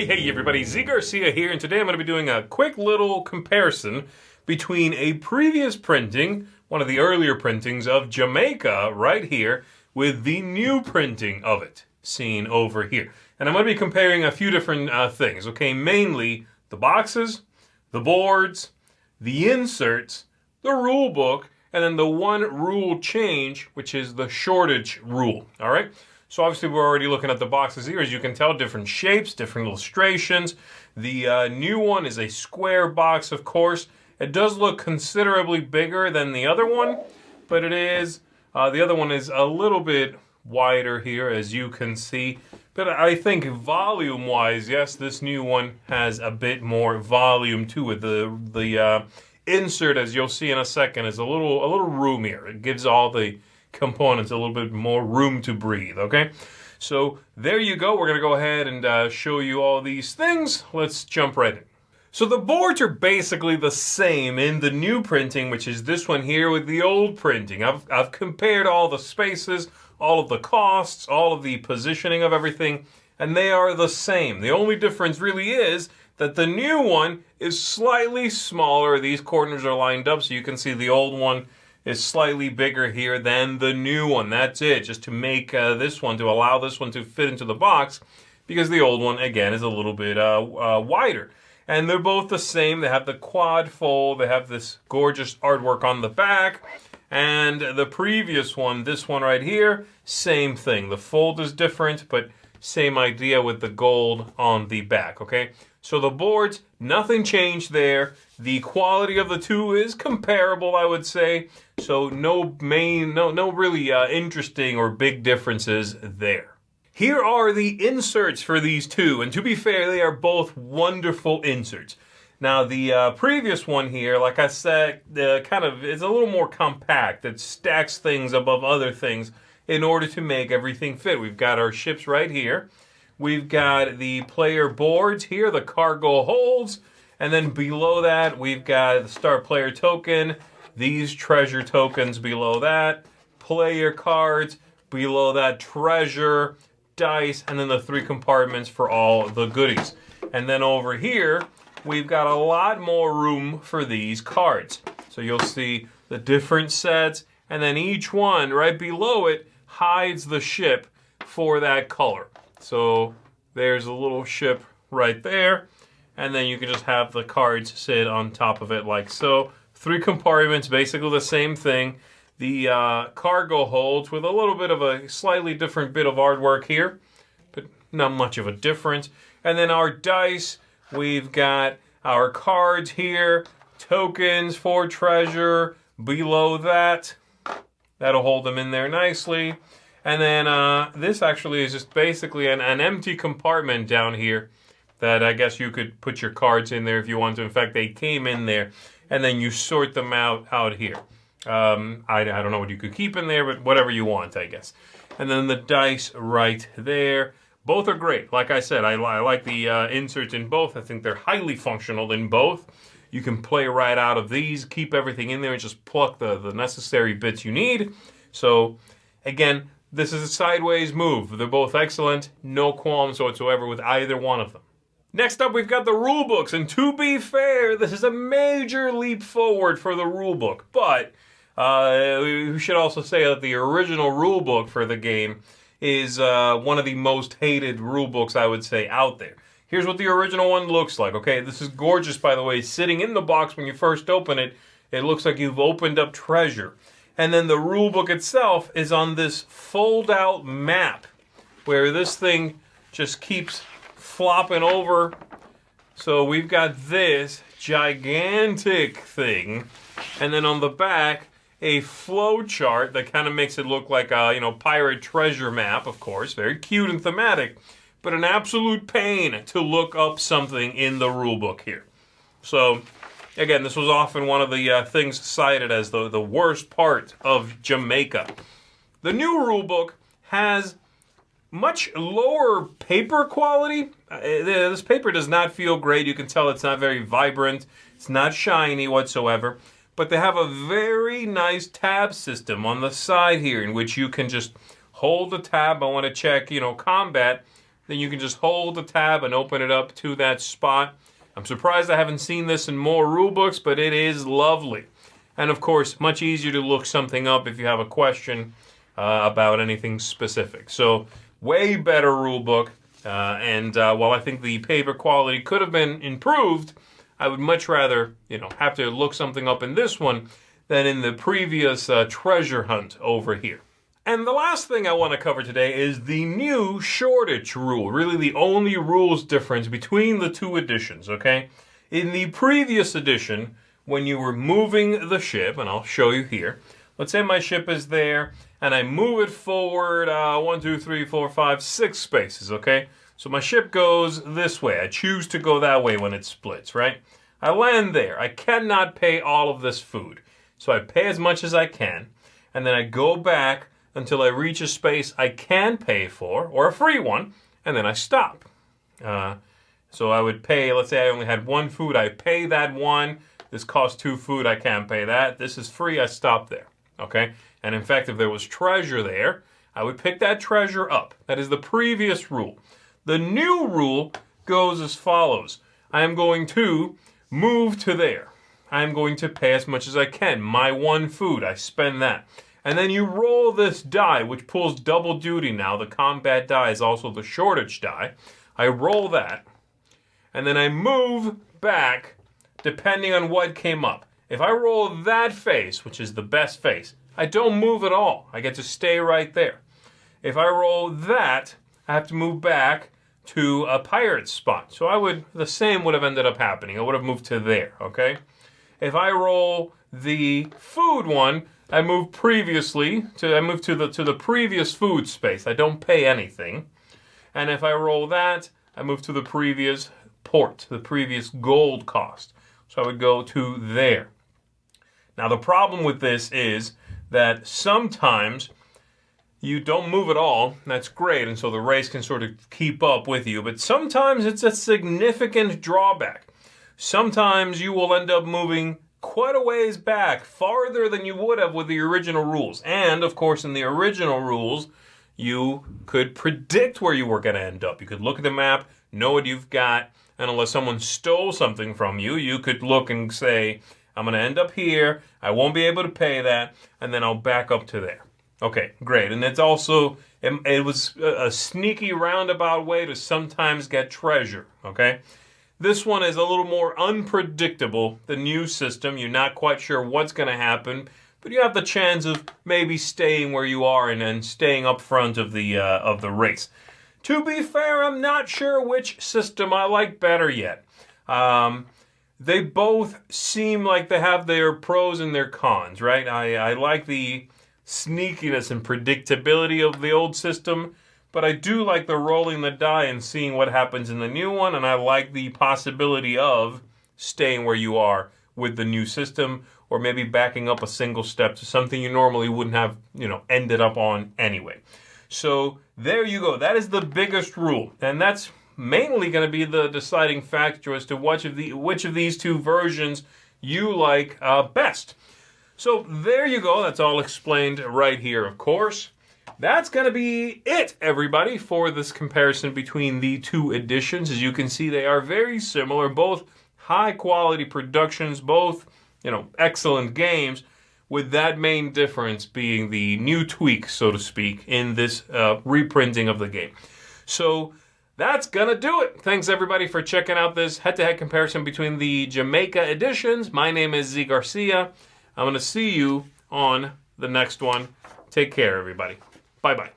Hey everybody, Zee Garcia here, and today I'm going to be doing a quick little comparison between a previous printing, one of the earlier printings of Jamaica right here, with the new printing of it, seen over here. And I'm going to be comparing a few different things, okay? Mainly the boxes, the boards, the inserts, the rule book, and then the one rule change, which is the shortage rule, all right? So obviously we're already looking at the boxes here. As you can tell, different shapes, different illustrations. The new one is a square box, of course. It does look considerably bigger than the other one, but it is, the other one is a little bit wider here, as you can see. But I think volume-wise, yes, this new one has a bit more volume to it. The insert, as you'll see in a second, is a little roomier. It gives all the components a little bit more room to breathe, okay? So there you go. We're going to go ahead and show you all these things. Let's jump right in. So the boards are basically the same in the new printing, which is this one here, with the old printing. I've compared all the spaces, all of the costs, all of the positioning of everything, and they are the same. The only difference really is that the new one is slightly smaller. These corners are lined up, so you can see the old one is slightly bigger here than the new one. That's it, just to make this one, to allow this one to fit into the box, because the old one, again, is a little bit wider. And they're both the same. They have the quad fold. They have this gorgeous artwork on the back. And the previous one, this one right here, same thing. The fold is different, but same idea with the gold on the back, okay? So the boards, nothing changed there. The quality of the two is comparable, I would say. So no really interesting or big differences there. Here are the inserts for these two, and to be fair, they are both wonderful inserts. Now the previous one here, like I said, is a little more compact. It stacks things above other things in order to make everything fit. We've got our ships right here. We've got the player boards here, the cargo holds, and then below that we've got the star player token, these treasure tokens below that, player cards, below that treasure, dice, and then the three compartments for all the goodies. And then over here, we've got a lot more room for these cards. So you'll see the different sets, and then each one right below it hides the ship for that color. So there's a little ship right there, and then you can just have the cards sit on top of it like so. Three compartments, basically the same thing. The cargo holds with a little bit of a slightly different bit of artwork here, but not much of a difference. And then our dice, we've got our cards here, tokens for treasure below that. That'll hold them in there nicely. And then this actually is just basically an empty compartment down here that I guess you could put your cards in there if you want to. In fact, they came in there, and then you sort them out here. I don't know what you could keep in there, but whatever you want, I guess. And then the dice right there. Both are great. Like I said, I like the inserts in both. I think they're highly functional in both. You can play right out of these, keep everything in there, and just pluck the necessary bits you need. So, again, this is a sideways move. They're both excellent. No qualms whatsoever with either one of them. Next up, we've got the rule books. And to be fair, this is a major leap forward for the rule book. But we should also say that the original rule book for the game is one of the most hated rule books, I would say, out there. Here's what the original one looks like, okay? This is gorgeous, by the way. Sitting in the box when you first open it, it looks like you've opened up treasure. And then the rule book itself is on this fold-out map, where this thing just keeps flopping over. So we've got this gigantic thing, and then on the back, a flow chart that kind of makes it look like a, pirate treasure map, of course. Very cute and thematic, but an absolute pain to look up something in the rule book here. So, again, this was often one of the things cited as the worst part of Jamaica. The new rulebook has much lower paper quality. This paper does not feel great. You can tell it's not very vibrant. It's not shiny whatsoever. But they have a very nice tab system on the side here in which you can just hold the tab. I want to check, combat. then you can just hold the tab and open it up to that spot. I'm surprised I haven't seen this in more rule books, but it is lovely. And of course, much easier to look something up if you have a question about anything specific. So, way better rule book. And while I think the paper quality could have been improved, I would much rather, have to look something up in this one than in the previous treasure hunt over here. And the last thing I want to cover today is the new shortage rule. Really the only rules difference between the two editions, okay? In the previous edition, when you were moving the ship, and I'll show you here, let's say my ship is there, and I move it forward 1, 2, 3, 4, 5, 6 spaces, okay? So my ship goes this way. I choose to go that way when it splits, right? I land there. I cannot pay all of this food. So I pay as much as I can, and then I go back until I reach a space I can pay for, or a free one, and then I stop. So I would pay, let's say I only had 1 food, I pay that 1. This costs 2 food, I can't pay that. This is free, I stop there, okay? And in fact, if there was treasure there, I would pick that treasure up. That is the previous rule. The new rule goes as follows. I am going to move to there. I am going to pay as much as I can. My 1 food, I spend that. And then you roll this die, which pulls double duty now. The combat die is also the shortage die. I roll that. And then I move back depending on what came up. If I roll that face, which is the best face, I don't move at all. I get to stay right there. If I roll that, I have to move back to a pirate spot. So the same would have ended up happening. I would have moved to there, okay? If I roll the food one, I move to the previous food space. I don't pay anything. And if I roll that, I move to the previous port, the previous gold cost. So I would go to there. Now the problem with this is that sometimes you don't move at all. That's great, and so the race can sort of keep up with you. But sometimes it's a significant drawback. Sometimes you will end up moving quite a ways back, farther than you would have with the original rules. And, of course, in the original rules, you could predict where you were going to end up. You could look at the map, know what you've got, and unless someone stole something from you, you could look and say, I'm going to end up here, I won't be able to pay that, and then I'll back up to there. Okay, great. And it's also, it was a sneaky roundabout way to sometimes get treasure, okay? This one is a little more unpredictable, the new system. You're not quite sure what's going to happen, but you have the chance of maybe staying where you are and staying up front of the race. To be fair, I'm not sure which system I like better yet. They both seem like they have their pros and their cons, right? I like the sneakiness and predictability of the old system, but I do like the rolling the die and seeing what happens in the new one, and I like the possibility of staying where you are with the new system, or maybe backing up a single step to something you normally wouldn't have, ended up on anyway. So there you go. That is the biggest rule, and that's mainly going to be the deciding factor as to which of these two versions you like best. So there you go. That's all explained right here, of course. That's going to be it, everybody, for this comparison between the two editions. As you can see, they are very similar, both high-quality productions, both, excellent games, with that main difference being the new tweak, so to speak, in this reprinting of the game. So that's going to do it. Thanks, everybody, for checking out this head-to-head comparison between the Jamaica editions. My name is Zee Garcia. I'm going to see you on the next one. Take care, everybody. Bye-bye.